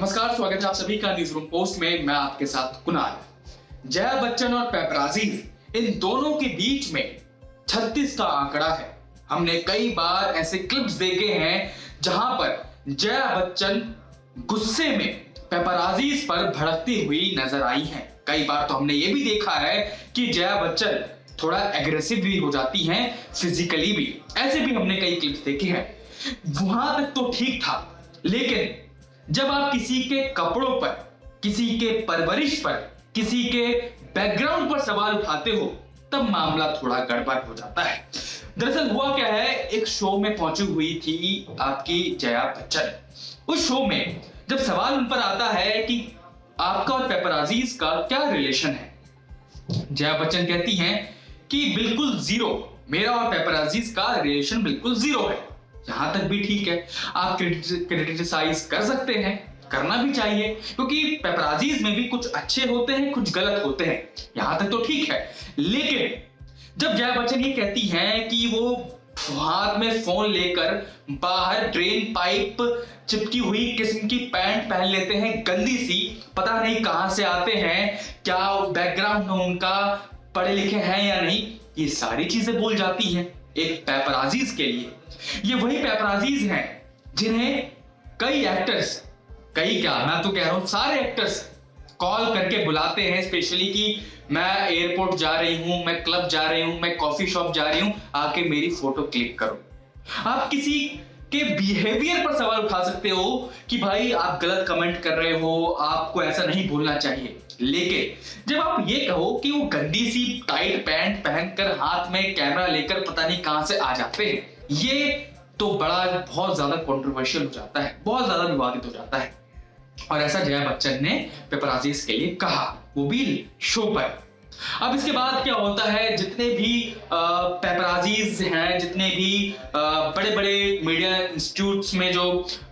नमस्कार, स्वागत है आप सभी का न्यूज रूम पोस्ट में। मैं आपके साथ कुणाल। जया बच्चन और पेपराजीज इन दोनों के बीच में 36 का आंकड़ा है। हमने कई बार ऐसे क्लिप्स देखे हैं जहां पर जया बच्चन गुस्से में पेपराजीज पर भड़कती हुई नजर आई हैं। कई बार तो हमने ये भी देखा है कि जया बच्चन थोड़ा एग्रेसिव भी हो जाती हैं, फिजिकली भी। ऐसे भी हमने कई क्लिप्स देखे हैं। वहां तक तो ठीक था, लेकिन जब आप किसी के कपड़ों पर, किसी के परवरिश पर, किसी के बैकग्राउंड पर सवाल उठाते हो, तब मामला थोड़ा गड़बड़ हो जाता है। दरअसल हुआ क्या है, एक शो में पहुंची हुई थी आपकी जया बच्चन। उस शो में जब सवाल उन पर आता है कि आपका और पेपराजीज का क्या रिलेशन है, जया बच्चन कहती हैं कि बिल्कुल जीरो, मेरा और पेपराजीज का रिलेशन बिल्कुल जीरो है। यहां तक भी ठीक है, आप क्रिटिसाइज कर सकते हैं, करना भी चाहिए, क्योंकि पेपराजीज में भी कुछ अच्छे होते हैं, कुछ गलत होते हैं। यहां तक तो ठीक है। लेकिन जब जया बच्चन ये कहती हैं कि वो हाथ में फोन लेकर बाहर ड्रेन पाइप चिपकी हुई किस्म की पैंट पहन लेते हैं, गंदी सी, पता नहीं कहां से आते हैं, क्या बैकग्राउंड में उनका, पढ़े लिखे हैं या नहीं, ये सारी चीजें बोल जाती हैं एक पेपराजीज के लिए। ये वही पेपराजीज हैं जिन्हें कई एक्टर्स, कई क्या, मैं तो कह रहा हूं सारे एक्टर्स कॉल करके बुलाते हैं, स्पेशली कि मैं एयरपोर्ट जा रही हूं, मैं क्लब जा रही हूं, मैं कॉफी शॉप जा रही हूं, आके मेरी फोटो क्लिक करो। आप किसी के बिहेवियर पर सवाल उठा सकते हो कि भाई आप गलत कमेंट कर रहे हो, आपको ऐसा नहीं बोलना चाहिए। लेकिन जब आप ये कहो कि वो गंदी सी टाइट पैंट पहनकर हाथ में कैमरा लेकर पता नहीं कहां से आ जाते हैं, ये तो बहुत ज्यादा कंट्रोवर्शियल हो जाता है, बहुत ज्यादा विवादित हो जाता है। और ऐसा जया बच्चन ने पेपराजीज के लिए कहा, वो भी शो पर। अब इसके बाद क्या होता है, जितने भी पेपराजीज हैं, जितने भी बड़े बड़े मीडिया इंस्टीट्यूट्स में जो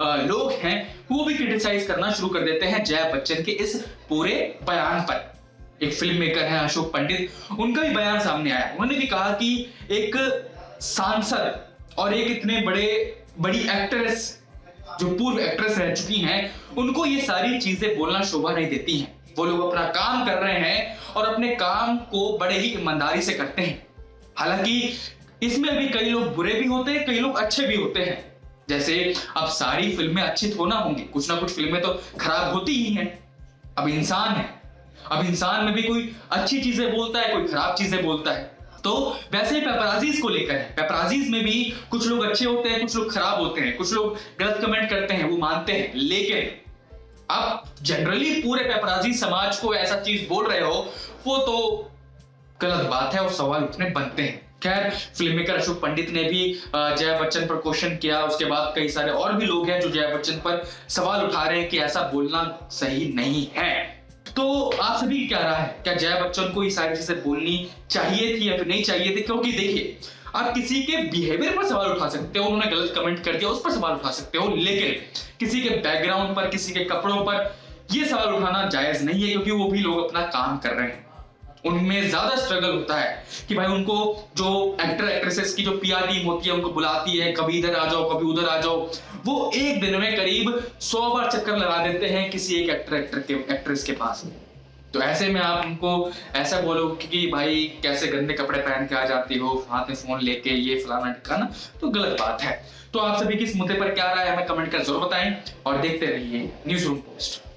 लोग हैं, वो भी क्रिटिसाइज करना शुरू कर देते हैं जया बच्चन के इस पूरे बयान पर। एक फिल्म मेकर है अशोक पंडित, उनका भी बयान सामने आया। उन्होंने भी कहा कि एक सांसद और एक इतने बड़ी एक्ट्रेस, जो पूर्व एक्ट्रेस रह चुकी हैं, उनको ये सारी चीजें बोलना शोभा नहीं देती हैं। वो लोग अपना काम कर रहे हैं और अपने काम को बड़े ही ईमानदारी से करते हैं। हालांकि इसमें भी कई लोग बुरे भी होते हैं, कई लोग अच्छे भी होते हैं। जैसे अब सारी फिल्में अच्छी थोड़ा होंगी, कुछ ना कुछ फिल्में तो खराब होती ही हैं। अब इंसान है, अब इंसान में भी कोई अच्छी चीजें बोलता है, कोई खराब चीजें बोलता है। तो वैसे ही पेपराजीज को लेकर है, पेपराजीज में भी कुछ लोग अच्छे होते हैं, कुछ लोग खराब होते हैं, कुछ लोग गलत कमेंट करते हैं, वो मानते हैं। लेकिन अब जनरली पूरे पेपराजी समाज को ऐसा चीज बोल रहे हो, वो तो गलत बात है और सवाल उठने बनते हैं। खैर, फिल्म मेकर अशोक पंडित ने भी जया बच्चन पर क्वेश्चन किया। उसके बाद कई सारे और भी लोग हैं जो जया बच्चन पर सवाल उठा रहे हैं कि ऐसा बोलना सही नहीं है। तो आप सभी क्या राय है, क्या जया बच्चन को ये सारी चीजें बोलनी चाहिए थी या फिर नहीं चाहिए थी? क्योंकि देखिए, आप किसी के बिहेवियर पर सवाल उठा सकते हो, उन्होंने गलत कमेंट कर दिया, उस पर सवाल उठा सकते हो, लेकिन किसी के बैकग्राउंड पर, किसी के कपड़ों पर यह सवाल उठाना जायज नहीं है, क्योंकि वो भी लोग अपना काम कर रहे हैं। उनमें ज्यादा स्ट्रगल होता है कि भाई उनको जो एक्टर एक्ट्रेसेस की जो पीआर टीम होती है, उनको बुलाती है, कभी इधर आ जाओ, कभी उधर आ जाओ। वो एक दिन में करीब 100 बार चक्कर लगा देते हैं किसी एक एक्ट्रेस के पास। तो ऐसे में आप उनको ऐसा बोलो कि भाई कैसे गंदे कपड़े पहन के आ जाती हो, हाथ में फोन लेके, ये फलाना ठिकाना, तो गलत बात है। तो आप सभी किस मुद्दे पर क्या राय है, हमें कमेंट कर जरूर बताएं और देखते रहिए न्यूज रूम पोस्ट।